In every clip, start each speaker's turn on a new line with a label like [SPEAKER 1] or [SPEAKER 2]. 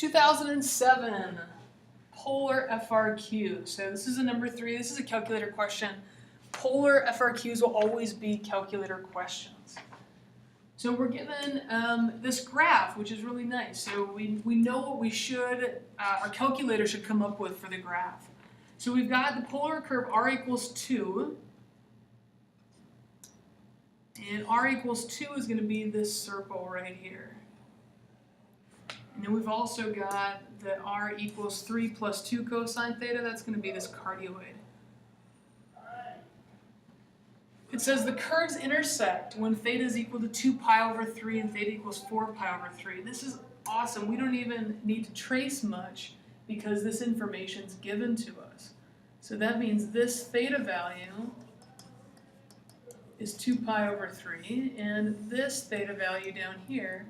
[SPEAKER 1] 2007, polar FRQ. So this is a number 3. This is a calculator question. Polar FRQs will always be calculator questions. So we're given this graph, which is really nice. So we know what we should, our calculator should come up with for the graph. So we've got the polar curve r equals 2. And r equals 2 is going to be this circle right here. And then we've also got the r equals 3 plus 2 cosine theta. That's going to be this cardioid. It says the curves intersect when theta is equal to 2 pi over 3 and theta equals 4 pi over 3. This is awesome. We don't even need to trace much because this information is given to us. So that means this theta value is 2 pi over 3, and this theta value down here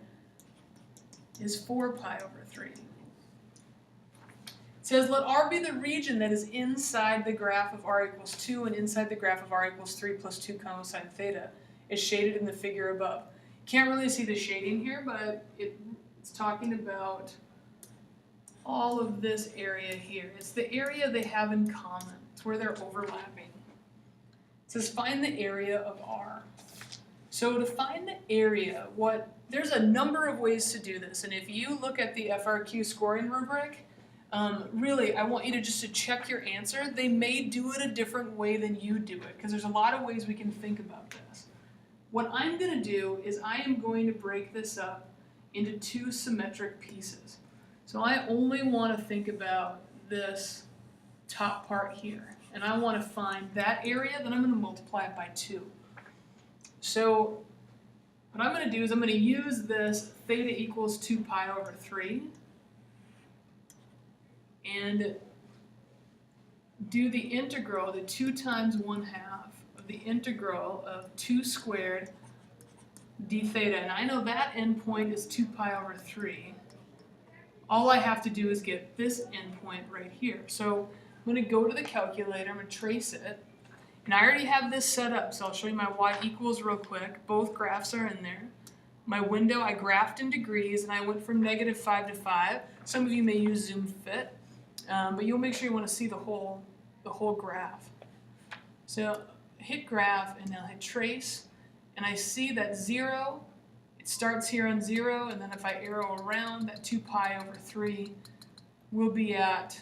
[SPEAKER 1] is 4 pi over 3. It says let R be the region that is inside the graph of r equals 2 and inside the graph of r equals 3 plus 2 cosine theta is shaded in the figure above. Can't really see the shading here, but it's talking about all of this area here. It's the area they have in common. It's where they're overlapping. It says find the area of R. So to find the area, there's a number of ways to do this, and if you look at the FRQ scoring rubric, really, I want you to check your answer. They may do it a different way than you do it, because there's a lot of ways we can think about this. What I'm going to do is I am going to break this up into 2 symmetric pieces. So I only want to think about this top part here, and I want to find that area, then I'm going to multiply it by 2. So what I'm going to do is I'm going to use this theta equals 2 pi over 3 and do the integral, the 2 times 1/2 of the integral of 2 squared d theta. And I know that endpoint is 2 pi over 3. All I have to do is get this endpoint right here. So I'm going to go to the calculator, I'm going to trace it. And I already have this set up, so I'll show you my y equals real quick. Both graphs are in there. My window, I graphed in degrees, and I went from -5 to 5. Some of you may use Zoom Fit, but you'll make sure you want to see the whole graph. So hit graph, and I'll hit trace, and I see that 0, it starts here on 0, and then if I arrow around, that 2 pi over 3 will be at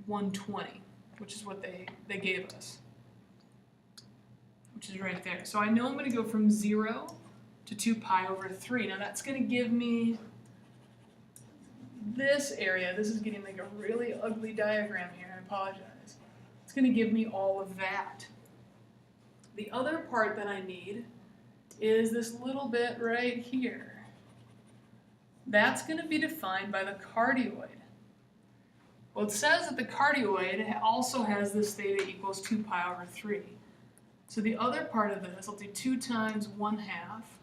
[SPEAKER 1] 120, which is what they gave us, which is right there. So I know I'm going to go from 0 to 2 pi over 3. Now that's going to give me this area. This is getting like a really ugly diagram here. I apologize. It's going to give me all of that. The other part that I need is this little bit right here. That's going to be defined by the cardioid. Well, it says that the cardioid also has this theta equals 2 pi over 3. So the other part of this, I'll do 2 times 1/2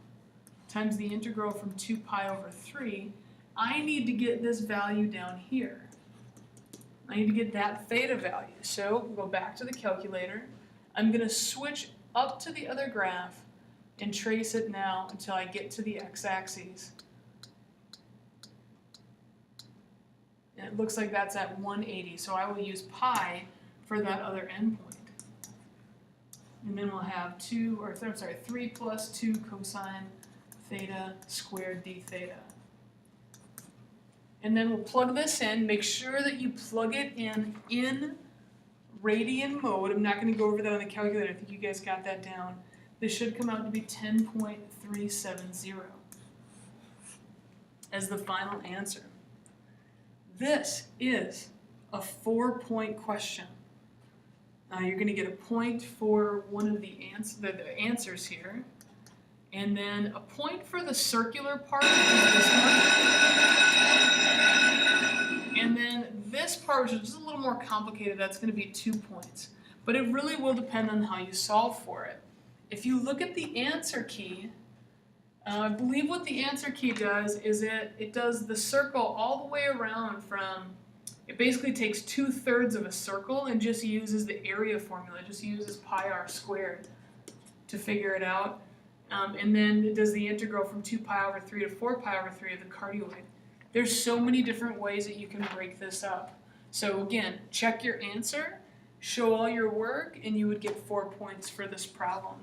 [SPEAKER 1] times the integral from 2 pi over 3. I need to get this value down here. I need to get that theta value. So we'll go back to the calculator. I'm going to switch up to the other graph and trace it now until I get to the x-axis. And it looks like that's at 180, so I will use pi for that other endpoint. And then we'll have 3 plus 2 cosine theta squared d theta. And then we'll plug this in. Make sure that you plug it in radian mode. I'm not going to go over that on the calculator. I think you guys got that down. This should come out to be 10.370 as the final answer. This is a 4-point question. You're going to get a point for one of the answers here, and then a point for the circular part, which is this one, and then this part, which is just a little more complicated, that's going to be 2 points. But it really will depend on how you solve for it. If you look at the answer key, I believe what the answer key does is it does the circle all the way around from, it basically takes 2/3 of a circle and just uses the area formula, just uses pi r squared to figure it out. And then it does the integral from 2 pi over 3 to 4 pi over 3 of the cardioid. There's so many different ways that you can break this up. So again, check your answer, show all your work, and you would get 4 points for this problem.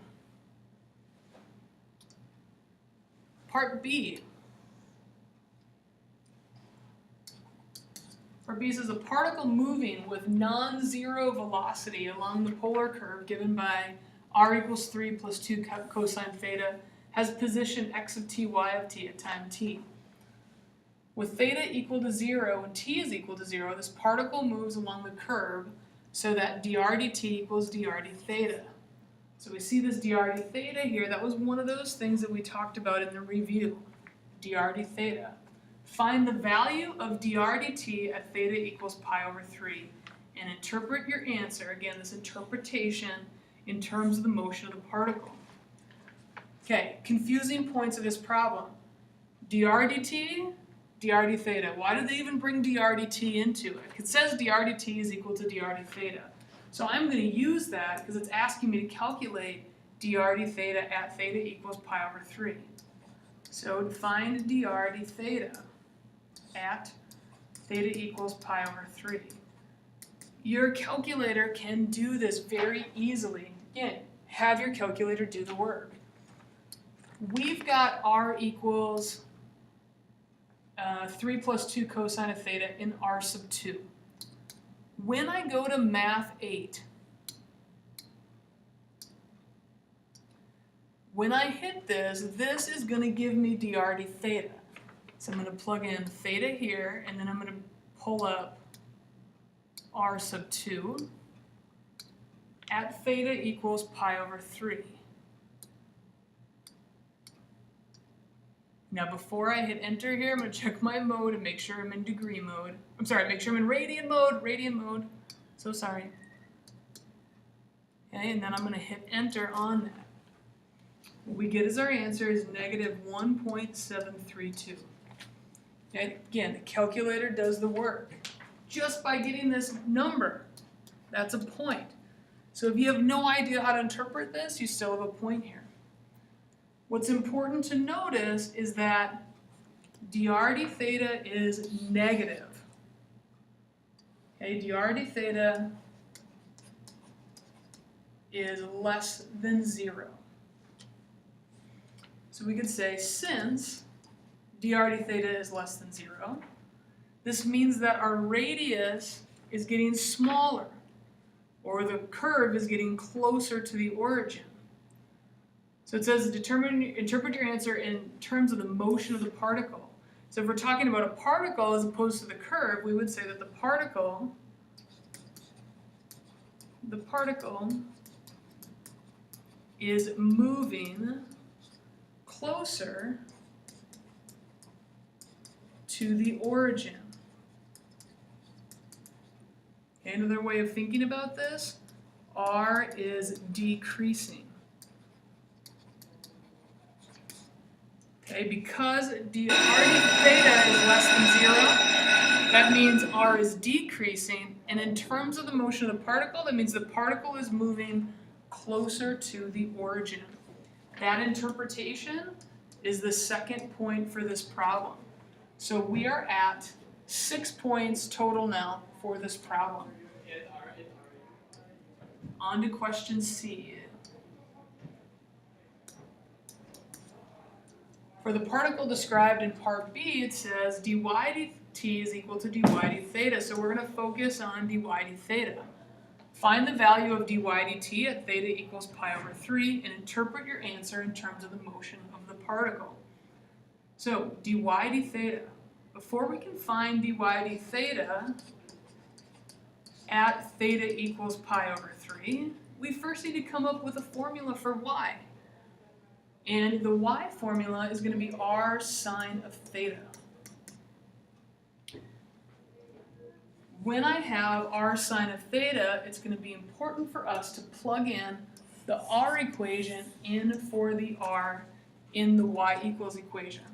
[SPEAKER 1] Part B. Part B says a particle moving with non-zero velocity along the polar curve given by r equals 3 plus 2 cosine theta has position x of t, y of t at time t. With theta equal to 0 and t is equal to 0, this particle moves along the curve so that dr dt equals dr d theta. So we see this dr d theta here. That was one of those things that we talked about in the review, dr d theta. Find the value of dr dt at theta equals pi over 3 and interpret your answer, again this interpretation, in terms of the motion of the particle. Okay, confusing points of this problem. dr dt, dr d theta. Why did they even bring dr dt into it? It says dr dt is equal to dr d theta. So I'm going to use that because it's asking me to calculate dr d theta at theta equals pi over 3. So find dr d theta at theta equals pi over 3. Your calculator can do this very easily. Again, have your calculator do the work. We've got r equals 3 plus 2 cosine of theta in r sub 2. When I go to Math 8, when I hit this, this is going to give me dr d theta. So I'm going to plug in theta here, and then I'm going to pull up r sub 2 at theta equals pi over 3. Now before I hit enter here, I'm going to check my mode and make sure I'm in degree mode. I'm sorry, make sure I'm in radian mode, so sorry. Okay, and then I'm going to hit enter on that. What we get as our answer is negative 1.732. Okay, again, the calculator does the work. Just by getting this number, that's a point. So if you have no idea how to interpret this, you still have a point here. What's important to notice is that dr d theta is negative. Okay, dr d theta is less than 0. So we could say since dr d theta is less than 0, this means that our radius is getting smaller, or the curve is getting closer to the origin. So it says interpret your answer in terms of the motion of the particle. So if we're talking about a particle as opposed to the curve, we would say that the particle is moving closer to the origin. Okay, another way of thinking about this, r is decreasing. Okay, because r d theta is less than 0, that means r is decreasing, and in terms of the motion of the particle, that means the particle is moving closer to the origin. That interpretation is the second point for this problem. So we are at 6 points total now for this problem. On to question C. For the particle described in part B, it says dy dt is equal to dy d theta. So we're going to focus on dy d theta. Find the value of dy dt at theta equals pi over 3 and interpret your answer in terms of the motion of the particle. So dy d theta. Before we can find dy d theta at theta equals pi over 3, we first need to come up with a formula for y. And the y formula is going to be r sine of theta. When I have r sine of theta, it's going to be important for us to plug in the r equation in for the r in the y equals equation.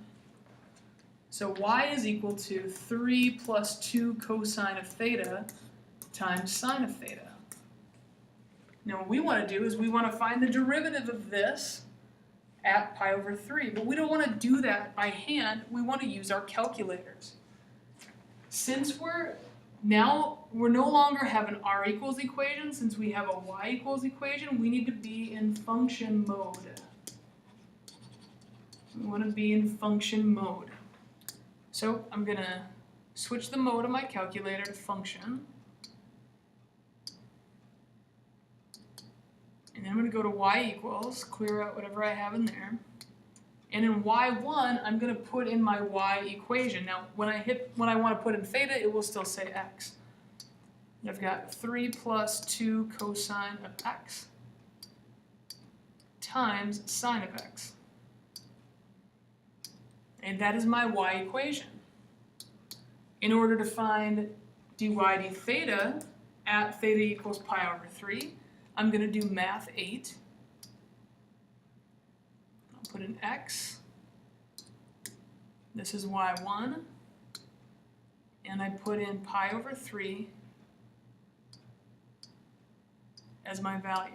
[SPEAKER 1] So y is equal to 3 plus 2 cosine of theta times sine of theta. Now what we want to do is we want to find the derivative of this at pi over 3, but we don't want to do that by hand, we want to use our calculators. Since we're no longer have an r equals equation, since we have a y equals equation, we need to be in function mode. We want to be in function mode. So I'm going to switch the mode of my calculator to function. And then I'm going to go to y equals, clear out whatever I have in there. And in y1, I'm going to put in my y equation. Now, when I want to put in theta, it will still say x. I've got 3 plus 2 cosine of x times sine of x. And that is my y equation. In order to find dy d theta at theta equals pi over 3, I'm going to do math 8. I'll put in x. This is y1. And I put in pi over 3 as my value.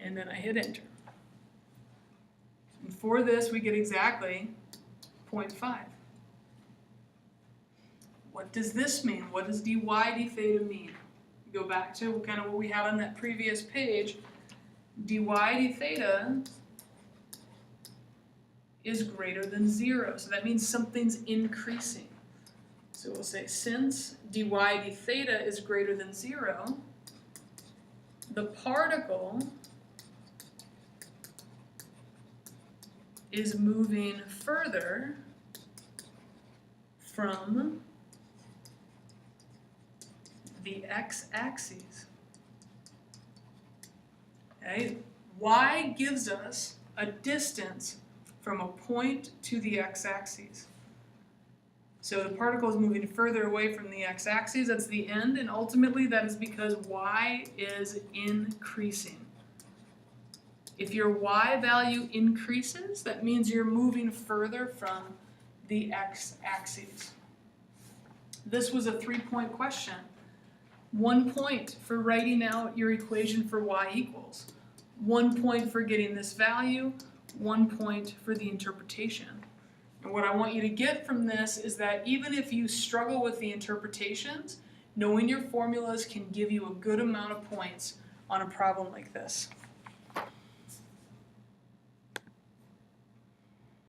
[SPEAKER 1] And then I hit enter. And for this, we get exactly 0.5. What does this mean? What does dy d theta mean? Go back to kind of what we had on that previous page. Dy d theta is greater than 0. So that means something's increasing. So we'll say since dy d theta is greater than 0, the particle is moving further from the x-axis. Okay? Y gives us a distance from a point to the x-axis. So the particle is moving further away from the x-axis, that's the end, and ultimately that is because y is increasing. If your y value increases, that means you're moving further from the x-axis. This was a 3-point question. 1 point for writing out your equation for y equals. 1 point for getting this value, 1 point for the interpretation. And what I want you to get from this is that even if you struggle with the interpretations, knowing your formulas can give you a good amount of points on a problem like this.